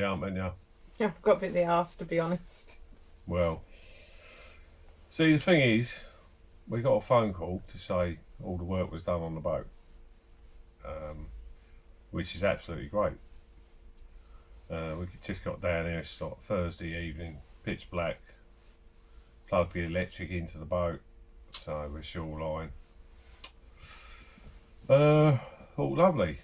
the hump, haven't you? Yeah, I've got a bit of the arse, to be honest. Well, see, the thing is, we got a phone call to say all the work was done on the boat, which is absolutely great. We just got down here, it's like Thursday evening, pitch black, plugged the electric into the boat, so we're shoreline. All lovely.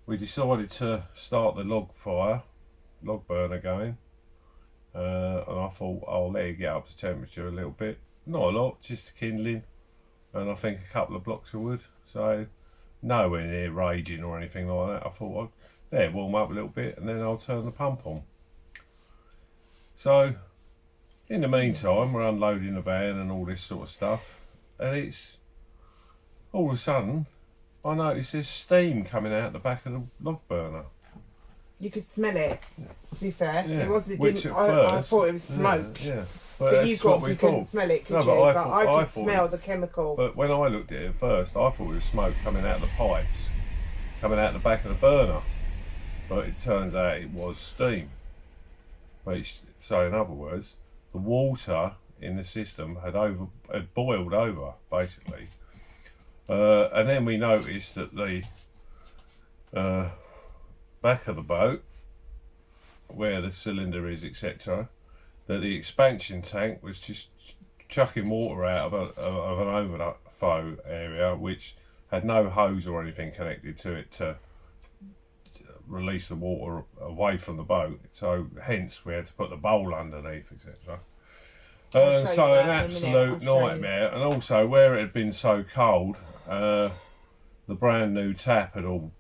We decided to start the log burner going, and I thought I'll let it get up to temperature a little bit, not a lot, just kindling, and I think a couple of blocks of wood, so nowhere near raging or anything like that. I thought I'd let it warm up a little bit and then I'll turn the pump on. So in the meantime, we're unloading the van and all this sort of stuff, and it's all of a sudden I noticed there's steam coming out the back of the log burner. You could smell it, to be fair. Yeah. It wasn't. Which Didn't, at first, I thought it was smoke. Yeah. But you obviously couldn't smell it, could No, you? but But I could smell the chemical. But when I looked at it first, I thought it was smoke coming out of the pipes, coming out the back of the burner. But it turns out it was steam. So in other words, the water in the system had boiled over, basically. And then we noticed that the back of the boat, where the cylinder is, etc., that the expansion tank was just chucking water out of an overflow area, which had no hose or anything connected to it to release the water away from the boat. So hence we had to put the bowl underneath, etc. So an absolute nightmare. And also where it had been so cold, the brand new tap had all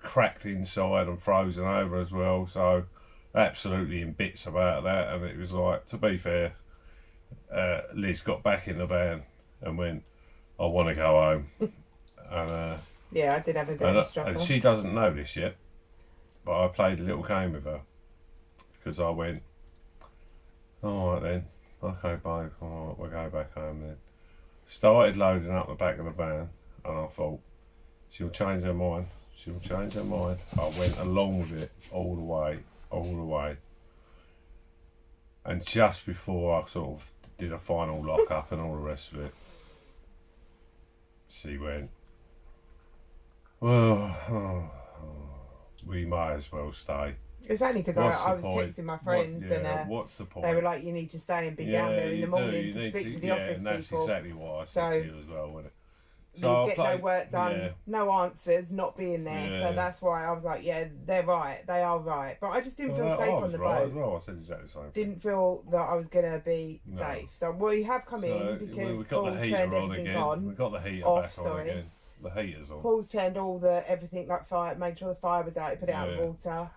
cracked inside and frozen over as well, so absolutely in bits about that. And it was like, to be fair, Liz got back in the van and went, I want to go home. And yeah, I did have a bit of a struggle. And she doesn't know this yet, but I played a little game with her, because I went, alright then, okay babe, alright, we'll go back home then. Started loading up the back of the van, and I thought, she'll change her mind. She'll change her mind. I went along with it all the way. And just before I sort of did a final lock up and all the rest of it, she went, well, we might as well stay. It's only because I was texting my friends and what's the point? They were like, you need to stay and be down there in the morning to speak to the office and that's people. exactly what I said to you as well, wasn't it? So you get no work done, no answers, not being there. So that's why I was like, yeah, they're right. They are right. But I just didn't feel safe on the boat. As well. I said exactly the same thing. Didn't feel that I was going to be safe. So we have come in because Paul's turned everything on. We've got the heater back on again. The heater's on. Paul's turned everything like fire, made sure the fire was out, put it out of water.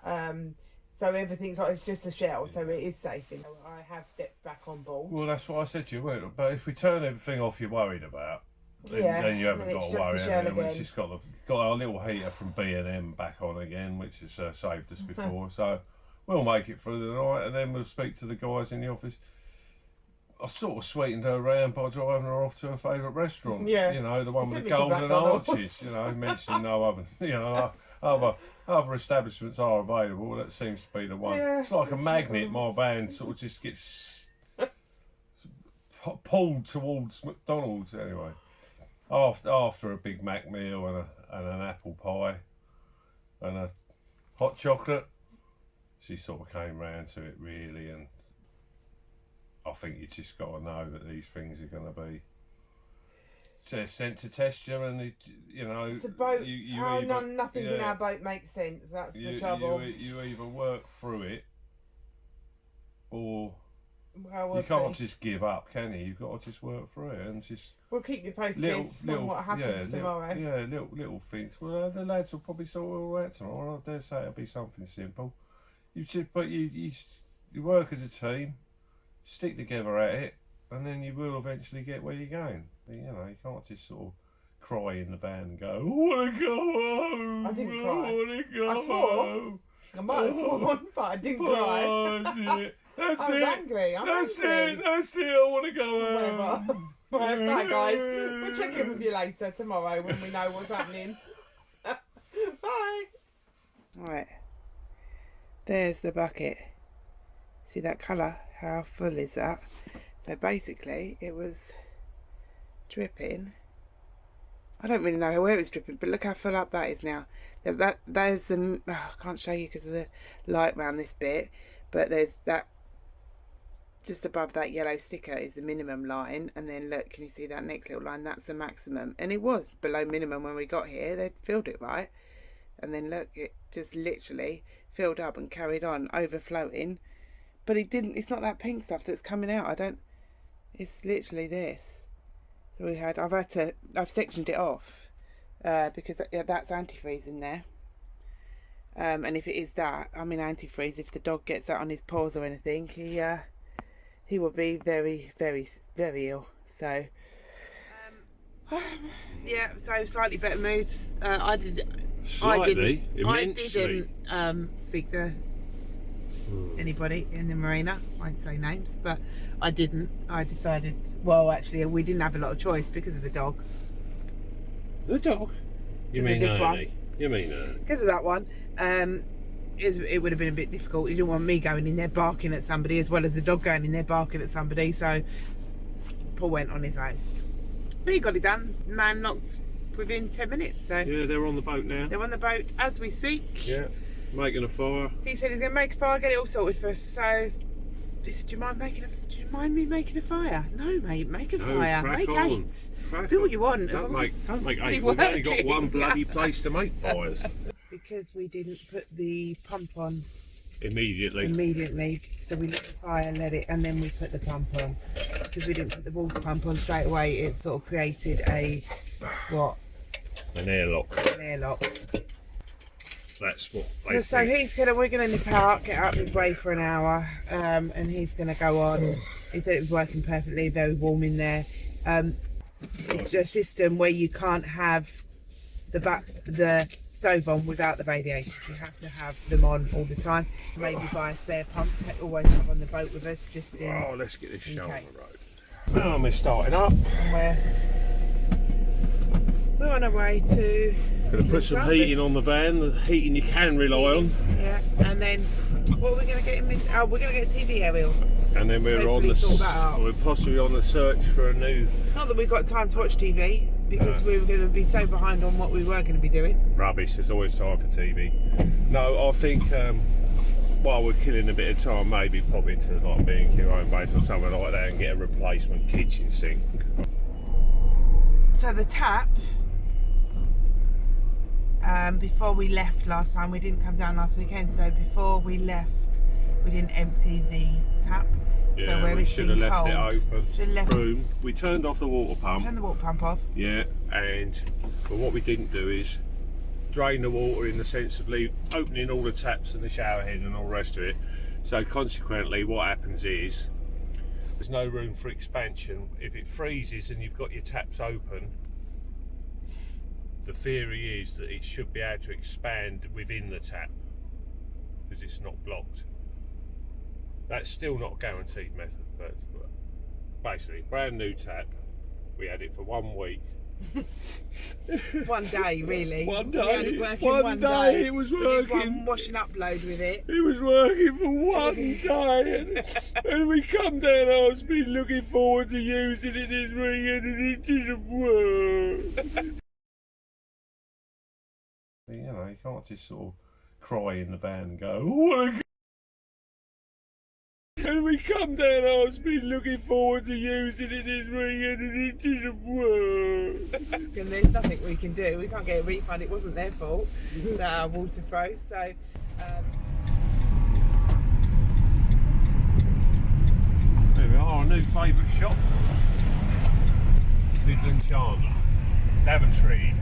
So everything's like, it's just a shell, so it is safe. I have stepped back on board. Well, that's what I said to you, but if we turn everything off you're worried about, then you haven't got to worry. It's just got our little heater from B&M back on again, which has saved us before. So we'll make it through the night, and then we'll speak to the guys in the office. I sort of sweetened her around by driving her off to her favourite restaurant. Yeah. You know, the one with the golden arches. You know, mentioning no other. You know, other establishments are available. That seems to be the one. Yeah, it's like a magnet. My van sort of just gets pulled towards McDonald's anyway. After a Big Mac meal and an apple pie and a hot chocolate, she sort of came round to it really, and I think you just got to know that these things are going to be sent to test you, and it's a boat. Nothing in our boat makes sense. That's the trouble. You either work through it, or you can't just give up, can you? You've got to just work through it and just. We'll keep you posted on what happens tomorrow. Little things. Well, the lads will probably sort it all out tomorrow. I dare say it'll be something simple. You work as a team, stick together at it, and then you will eventually get where you're going. But, you can't just sort of cry in the van and go, I want to go home. I didn't cry. I want to go I swore. home. I might have sworn, but I didn't cry. That's I was angry. That's it. I want to go home. Whatever. Bye, guys. We'll check in with you later tomorrow when we know what's happening. Bye. Right, there's the bucket. See that colour? How full is that? So basically it was dripping. I don't really know where it was dripping, but look how full up that is now. There's the, I can't show you because of the light around this bit, but there's that, just above that yellow sticker is the minimum line, and then look, can you see that next little line? That's the maximum, and it was below minimum when we got here. They'd filled it right, and then look, it just literally filled up and carried on overflowing. But it didn't, it's not that pink stuff that's coming out. It's literally this. So I've sectioned it off because that's antifreeze in there. And if it is that, I mean antifreeze, if the dog gets that on his paws or anything, he will be very, very, very ill. So, yeah, so slightly better mood. I didn't speak to anybody in the marina. I won't say names, but I didn't. I decided, well, actually, we didn't have a lot of choice because of the dog. The dog? You mean this one? You mean because of that one. It would have been a bit difficult. You didn't want me going in there barking at somebody as well as the dog going in there barking at somebody, so Paul went on his own. But he got it done. Man knocked within 10 minutes. So yeah, they're on the boat now. They're on the boat as we speak. Yeah, making a fire. He said he's going to make a fire, get it all sorted for us. So he said, do you mind me making a fire? No, mate, make a fire. Make eight. Do what you want. Don't make eight. We've only got one bloody place to make fires. Because we didn't put the pump on immediately, so we lit the fire, and then we put the pump on. Because we didn't put the water pump on straight away, it sort of created an airlock. That's what they so we're gonna nip out, get out of his way for an hour, and he's gonna go on. He said it was working perfectly, very warm in there. It's a system where you can't have the stove on without the radiators. You have to have them on all the time. Maybe buy a spare pump to always have on the boat with us, just in. Oh, let's get this show on the road. We're starting up. And we're on our way to. Gonna put some heating on the van. The heating you can rely on. Yeah, and then what are we gonna get in this? Oh, we're gonna get a TV aerial. And then we're possibly on the search for a new. Not that we've got time to watch TV. Because we were going to be so behind on what we were going to be doing. Rubbish, there's always time for TV. No, I think while we're killing a bit of time, maybe pop into like B&Q home base or something like that and get a replacement kitchen sink. So the tap, before we left last time, we didn't come down last weekend, so before we left, we didn't empty the tap. Yeah, so where we should have left it open. Room. We turned off the water pump. Turn the water pump off. Yeah, but what we didn't do is drain the water in the sense of opening all the taps and the shower head and all the rest of it. So consequently, what happens is there's no room for expansion. If it freezes and you've got your taps open, the theory is that it should be able to expand within the tap because it's not blocked. That's still not a guaranteed method, but basically, brand new tap. We had it for 1 week. One day, really. One day. One day it was working. One washing up load with it. It was working for 1 day, and we come down. I've been looking forward to using it this weekend, and it didn't work. You know, you can't just sort of cry in the van and go, "Oh, and we come down, I've been looking forward to using it this weekend and it didn't work." And there's nothing we can do. We can't get a refund. It wasn't their fault that our water froze. So, there we are, our new favourite shop. Midland Chandler, Daventry.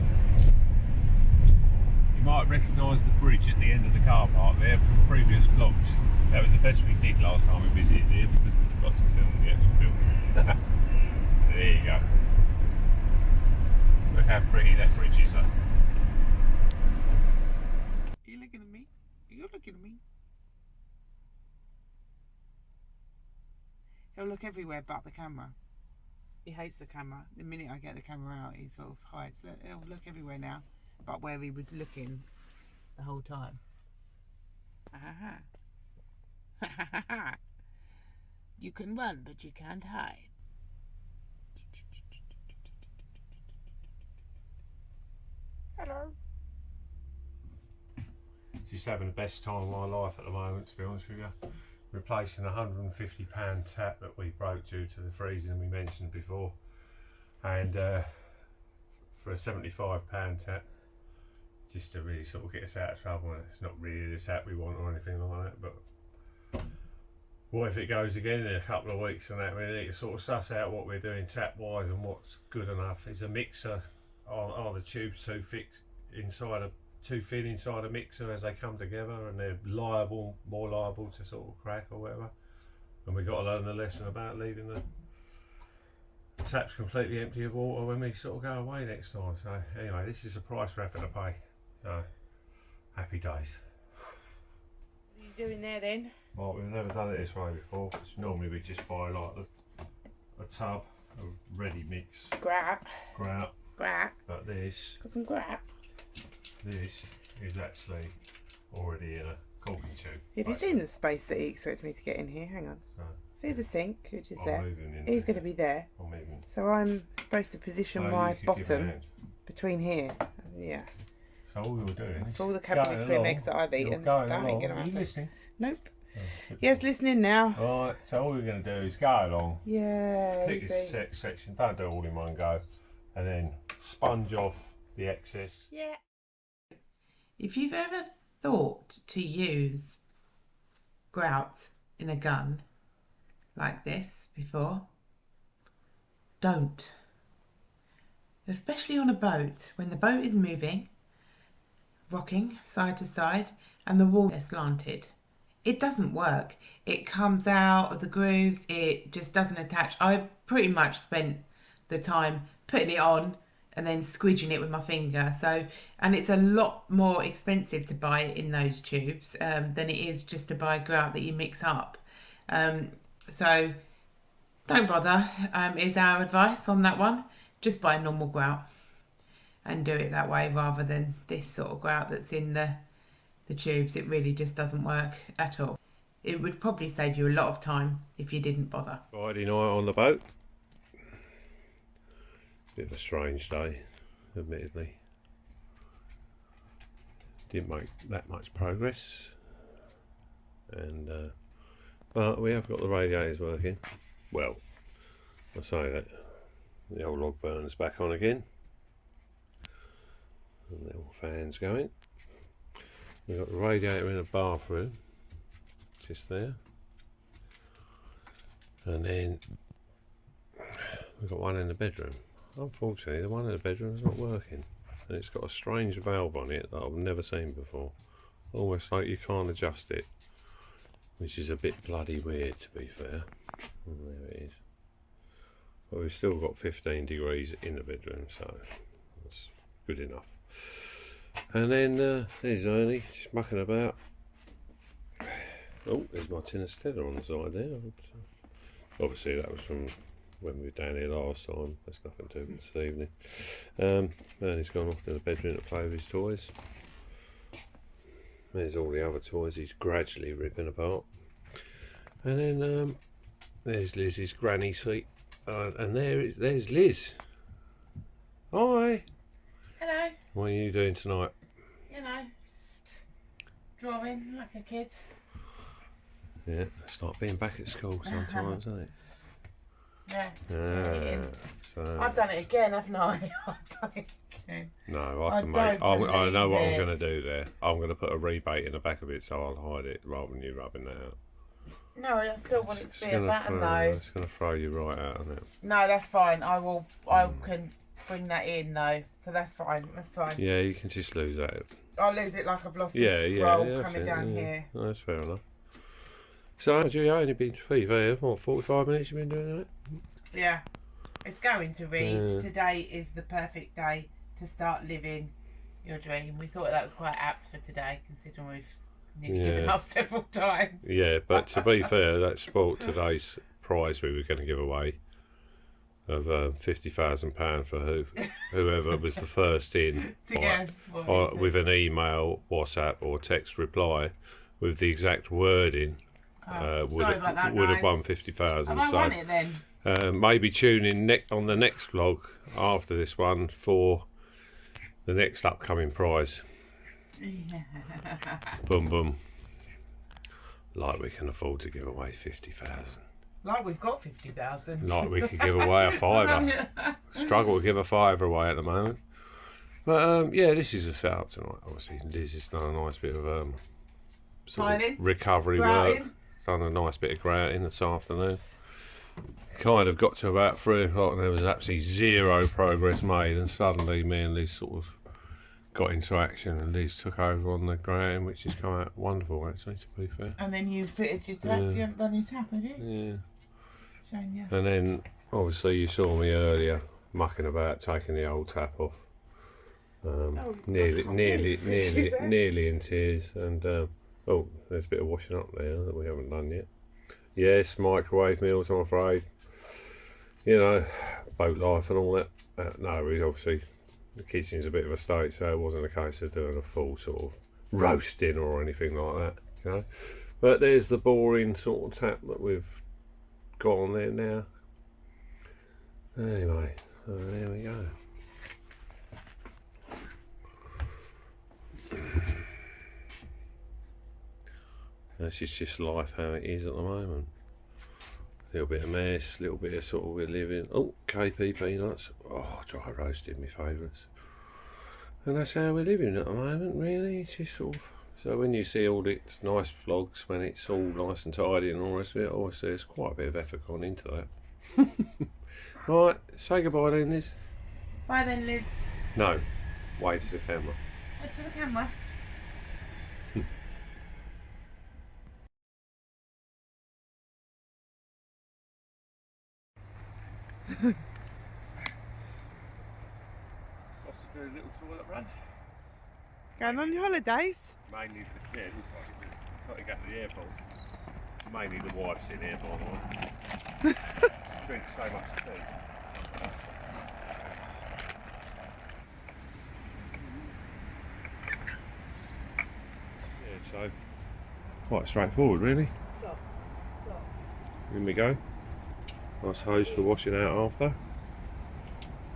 You might recognise the bridge at the end of the car park there from previous vlogs. That was the best we did last time we visited here because we forgot to film the actual building. There you go. Look how pretty that bridge is though. Are you looking at me? You're looking at me. He'll look everywhere but the camera. He hates the camera. The minute I get the camera out, he sort of hides. He'll look everywhere now, but where he was looking the whole time. You can run, but you can't hide. Hello. Just having the best time of my life at the moment, to be honest with you. Replacing a £150 tap that we broke due to the freezing we mentioned before, and for a £75 tap, just to really sort of get us out of trouble. It's not really the tap we want or anything like that, but what if it goes again in a couple of weeks and that? We need to sort of suss out what we're doing tap wise and what's good enough. Is a mixer, are the tubes too thick inside too thin inside a mixer as they come together, and they're more liable to sort of crack or whatever? And we've got to learn the lesson about leaving the taps completely empty of water when we sort of go away next time. So anyway, this is the price we're having to pay. So happy days. What are you doing there then? Well, we've never done it this way before. Normally we just buy like a tub of ready mix Grout. But this Got some grout. This is actually already in a corking tube. Have you seen the space that he expects me to get in here? Hang on. So, see the sink, which is there. In He's going to be there. I'm moving. So I'm supposed to position my bottom between here. Yeah. So all we were doing is all the cabinets cream eggs that I've eaten. That ain't gonna happen. Are you listening? Nope. Oh, yes, listening now. Right, so all we're going to do is go along. Yeah. Pick this section, don't do it all in one go, and then sponge off the excess. Yeah. If you've ever thought to use grout in a gun like this before, don't. Especially on a boat, when the boat is moving, rocking side to side, and the wall is slanted. It doesn't work. It comes out of the grooves, it just doesn't attach. I pretty much spent the time putting it on and then squidging it with my finger. So, and it's a lot more expensive to buy it in those tubes than it is just to buy grout that you mix up. So don't bother, is our advice on that one. Just buy normal grout and do it that way rather than this sort of grout that's in the tubes. It really just doesn't work at all. It would probably save you a lot of time if you didn't bother. Friday night on the boat. Bit of a strange day, admittedly. Didn't make that much progress, and but we have got the radiators working. Well, I say that the old log burner's back on again, and the old fan's going. We've got the radiator in the bathroom, just there, and then we've got one in the bedroom. Unfortunately, the one in the bedroom is not working, and it's got a strange valve on it that I've never seen before. Almost like you can't adjust it, which is a bit bloody weird, to be fair. And there it is. But we've still got 15 degrees in the bedroom, so that's good enough. And then there's Ernie, just mucking about. Oh, there's my tin of Stella on the side there. Obviously that was from when we were down here last time. That's nothing to do with this evening. And he's gone off to the bedroom to play with his toys. There's all the other toys he's gradually ripping apart. And then there's Liz's granny seat. And there's Liz. Hi. Hello. What are you doing tonight? You know, just drawing like a kid. Yeah, it's like being back at school sometimes, isn't it? Yeah. So I've done it again, haven't I? I've done it again. No, I know what I'm going to do there. I'm going to put a rebate in the back of it so I'll hide it rather than you rubbing that out. No, I still want it to be a pattern though. It's going to throw you right out, isn't it? No, that's fine. I can bring that in though, so that's fine. That's fine. Yeah, you can just lose that. I'll lose it like I've lost this roll coming down here. No, that's fair enough. So, Julie, I only been to FIFA, what, 45 minutes you've been doing that? Yeah, it's going to read. Today is the perfect day to start living your dream. We thought that was quite apt for today, considering we've nearly given up several times. Yeah, but to be fair, that spoilt today's prize we were going to give away of £50,000 for whoever was the first in to guess what with an email, WhatsApp or text reply with the exact wording, would have won 50,000. I won it then. Maybe tune in on the next vlog after this one for the next upcoming prize. Boom boom. Like we can afford to give away 50,000. Like we've got 50,000. Like we could give away a fiver. Struggle to give a fiver away at the moment. But yeah, this is a setup tonight. Obviously, Liz has done a nice bit of sort of recovery work. Done a nice bit of grouting this afternoon. Kind of got to about 3 o'clock and there was absolutely zero progress made, and suddenly me and Liz sort of got into action, and Liz took over on the grouting, which has come out wonderful actually, to be fair. And then you fitted your tap. You haven't done your tap, have you? Yeah. Shame you. And then obviously you saw me earlier mucking about taking the old tap off. Nearly in tears, and oh, there's a bit of washing up there that we haven't done yet. Yes, microwave meals, I'm afraid. You know, boat life and all that. No, he's obviously, the kitchen's a bit of a state, so it wasn't a case of doing a full sort of roast dinner or anything like that, you know. But there's the boring sort of tap that we've got on there now. Anyway, so there we go. This is just life how it is at the moment. A little bit of mess, a little bit of sort of we're living. Oh, KP peanuts. Oh, dry roasted, my favourites. And that's how we're living at the moment, really. It's just sort of, so when you see all these nice vlogs, when it's all nice and tidy and all the rest of it, obviously there's quite a bit of effort gone into that. Right, say goodbye then, Liz. Bye then, Liz. No, wave to the camera. Wave to the camera. Off to do a little toilet run. Going on your holidays? Mainly, yeah, it looks like you go to the airport. Mainly the wife's in here, by the way. Drink so much tea. Yeah, so quite straightforward, really. In we go. Nice hose for washing out after.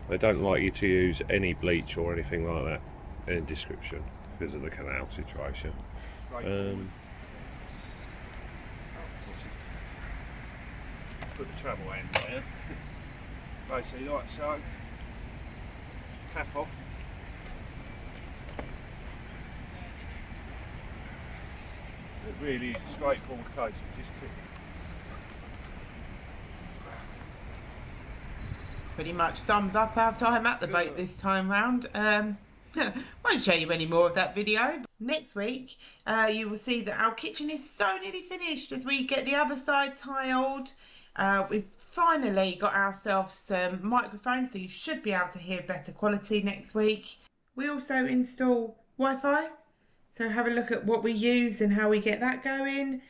They don't like you to use any bleach or anything like that in description because of the canal situation. Put the travel end there. Basically like so. Cap off. It really is a straightforward case of just click. Pretty much sums up our time at the boat this time round. Won't show you any more of that video. Next week you will see that our kitchen is so nearly finished as we get the other side tiled. We've finally got ourselves some microphones, so you should be able to hear better quality next week. We also install Wi-Fi, so have a look at what we use and how we get that going.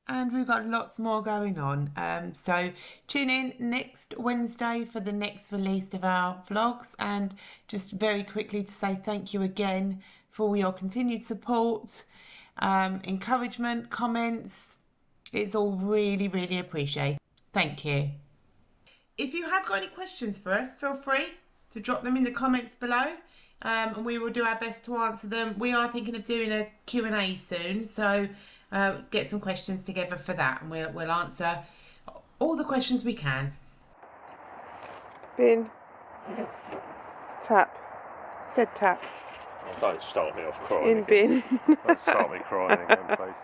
And we've got lots more going on, so tune in next Wednesday for the next release of our vlogs. And just very quickly to say thank you again for all your continued support, encouragement, comments. It's all really appreciated. Thank you. If you have got any questions for us, feel free to drop them in the comments below, and we will do our best to answer them. We are thinking of doing a Q&A soon, so get some questions together for that, and we'll answer all the questions we can. Bin. Tap. Said tap. Oh, don't start me off crying. In bin. Don't start me crying again, please.